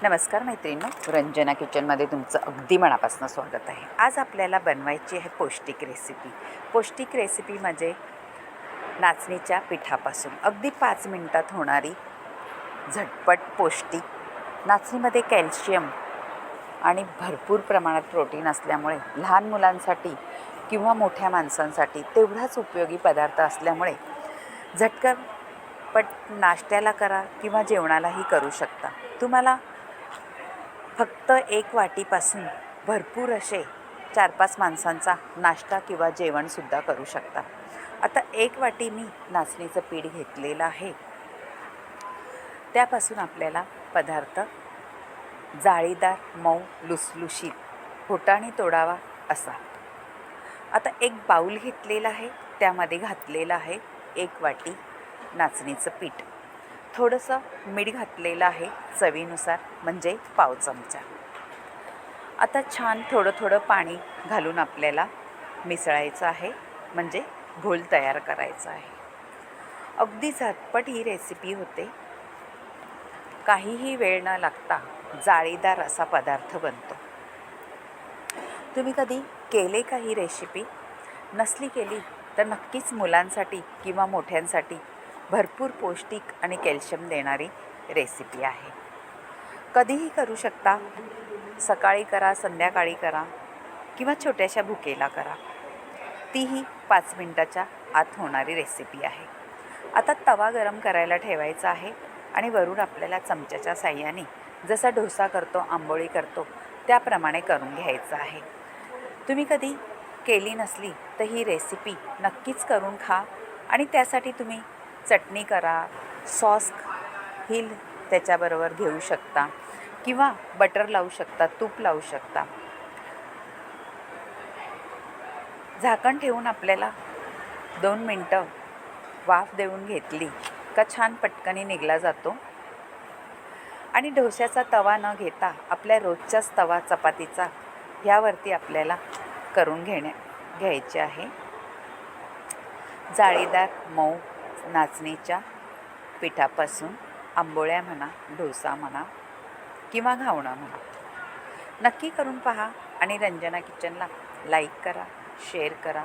नमस्कार मैत्रिणींनो, रंजना किचनमध्ये तुमचं अगदी मनापासून स्वागत आहे। आज आपल्याला बनवायची आहे पौष्टिक रेसिपी। पौष्टिक रेसिपी म्हणजे नाचणीच्या पिठापासून अगदी 5 मिनिटात होणारी झटपट पौष्टिक। नाचणीमध्ये कॅल्शियम आणि भरपूर प्रमाणात प्रोटीन असल्यामुळे लहान मुलांसाठी किंवा मोठ्या माणसांसाठी तेवढाच उपयोगी पदार्थ असल्यामुळे झटपट नाश्त्याला करा किंवा जेवणालाही करू शकता। तुम्हाला फक्त 1 वाटीपासून भरपूर असे 4-5 माणसांचा नाश्ता किंवा जेवणसुद्धा करू शकता। आता 1 वाटी मी नाचणीचं पीठ घेतलेलं आहे। त्यापासून आपल्याला पदार्थ जाळीदार, मऊ, लुसलुशीत, बोटाने तोडावा असा। आता एक बाऊल घेतलेला आहे, त्यामध्ये घातलेलं आहे 1 वाटी नाचणीचं पीठ। थोडंसं मीठ घातलेलं आहे चवीनुसार, म्हणजे पाव चमचा। आता छान थोडं थोडं पाणी घालून आपल्याला मिसळायचं आहे, म्हणजे घोल तयार करायचा आहे। अगदी झटपट ही रेसिपी होते, काहीही वेळ न लागता जाळीदार असा पदार्थ बनतो। तुम्ही कधी केले का ही रेसिपी? नसली केली तर नक्कीच मुलांसाठी किंवा मोठ्यांसाठी भरपूर पौष्टिक आणि कॅल्शियम देणारी रेसिपी आहे। कधीही करू शकता, सकाळी करा, संध्याकाळी करा किंवा छोट्याशा भुकेला करा। तीही 5 मिनिटाच्या आत होणारी रेसिपी आहे। आता तवा गरम करायला ठेवायचा आहे आणि वरून आपल्याला चमच्याच्या साहाय्याने जसा डोसा करतो, आंबोळी करतो त्याप्रमाणे करून घ्यायचं आहे। तुम्ही कधी केली नसली तर ही रेसिपी नक्कीच करून खा। आणि त्यासाठी तुम्ही चटणी करा, सॉस ही त्याच्याबरोबर घेऊ शकता किंवा बटर लावू शकता, तूप लावू शकता। झाकण ठेवून आपल्याला 2 मिनटं वाफ देऊन घेतली का छान पटकनी निघला जातो। आणि डोश्याचा तवा न घेता आपल्या रोजच्याच तवा चपातीचा ह्यावरती आपल्याला करून घ्यायचे आहे। जाळीदार मऊ नाचणीच्या पिठापासून आंबोळ्या म्हणा, डोसा म्हणा किंवा घावणं म्हणा, नक्की करून पहा। आणि रंजना किचनला लाईक करा, शेअर करा,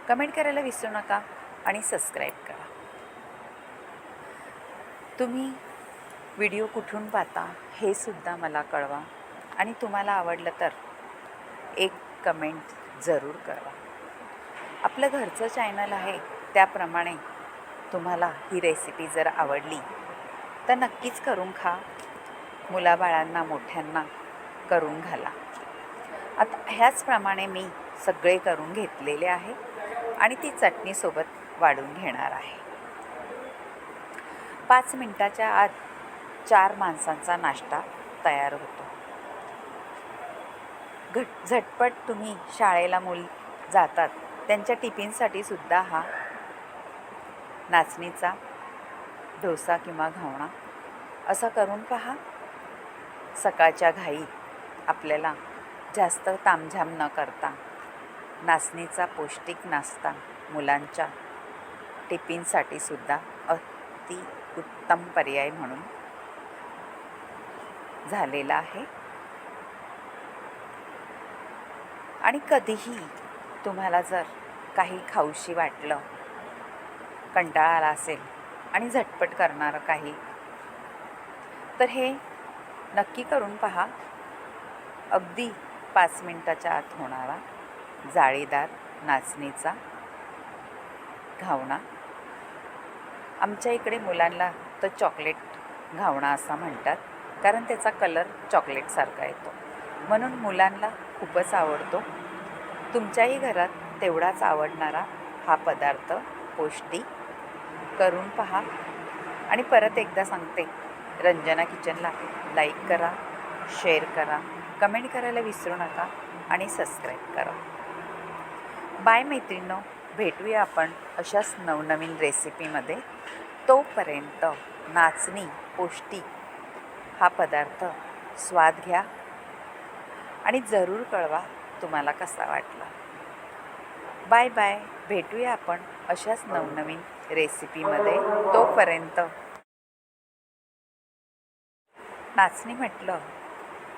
कमेंट करायला विसरू नका आणि सबस्क्राईब करा। तुम्ही व्हिडिओ कुठून पाहता हे सुद्धा मला कळवा आणि तुम्हाला आवडलं तर एक कमेंट जरूर करा। आपलं घरचं चॅनल आहे, त्याप्रमाणे तुम्हाला ही रेसिपी जर आवडली तर नक्कीच करून खा, मुलाबाळांना, मोठ्यांना करून घाला। आता ह्याचप्रमाणे मी सगळे करून घेतलेले आहे आणि ती चटणीसोबत वाढून घेणार आहे। 5 मिनिटाच्या आत 4 माणसांचा नाश्ता तयार होतो। झटपट तुम्ही शाळेला मूल जातात त्यांच्या टिफिनसाठी सुद्धा हा नाचणीचा डोसा किंवा घावणा असा करून पहा। सकाळच्या घाईत आपल्याला जास्त तामझाम न करता नाचणीचा पौष्टिक नाश्ता मुलांच्या टिफिनसाठी सुद्धा अति उत्तम पर्याय म्हणून झालेला आहे। आणि कधीही तुम्हाला जर काही खाऊशी वाटलं, कंटाळा आला असेल आणि झटपट करणारं काही, तर हे नक्की करून पहा। अगदी 5 मिनिटाच्या आत होणारा जाळीदार नाचणीचा घावणा। आमच्या इकडे मुलांना तर चॉकलेट घावणा असा म्हणतात, कारण त्याचा कलर चॉकलेटसारखा येतो, म्हणून मुलांना खूपच आवडतो। तुमच्याही घरात तेवढाच आवडणारा हा पदार्थ पौष्टिक करून पहा। आणि परत एकदा सांगते, रंजना किचनला लाईक करा, शेअर करा, कमेंट करायला विसरू नका आणि सबस्क्राईब करा। बाय मैत्रिणींनो, भेटूया आपण अशाच नवनवीन रेसिपीमध्ये। तोपर्यंत नाचणी पौष्टिक हा पदार्थ स्वाद घ्या आणि जरूर कळवा तुम्हाला कसा वाटला। बाय बाय, भेटूया आपण अशाच नवनवीन रेसिपीमध्ये। तोपर्यंत नाचणी म्हटलं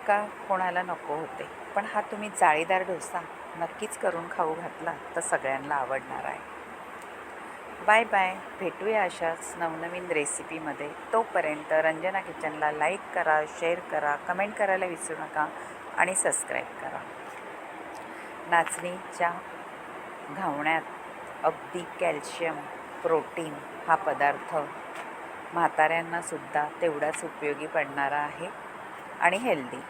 का कोणाला नको होते, पण हा तुम्ही जाळीदार डोसा नक्कीच करून खाऊ घातला तर सगळ्यांना आवडणार आहे. Bye bye. भेटूया अशाच नवनवीन रेसिपीमध्ये. तोपर्यंत रंजना किचनला लाईक करा, शेअर करा, कमेंट करायला विसरू नका आणि सबस्क्राईब करा. नाचणीच्या घावण्यात अगदी कॅल्शियम, प्रोटीन हा पदार्थ म्हाताऱ्यांनासुद्धा तेवढाच उपयोगी पडणारा आहे आणि हेल्दी.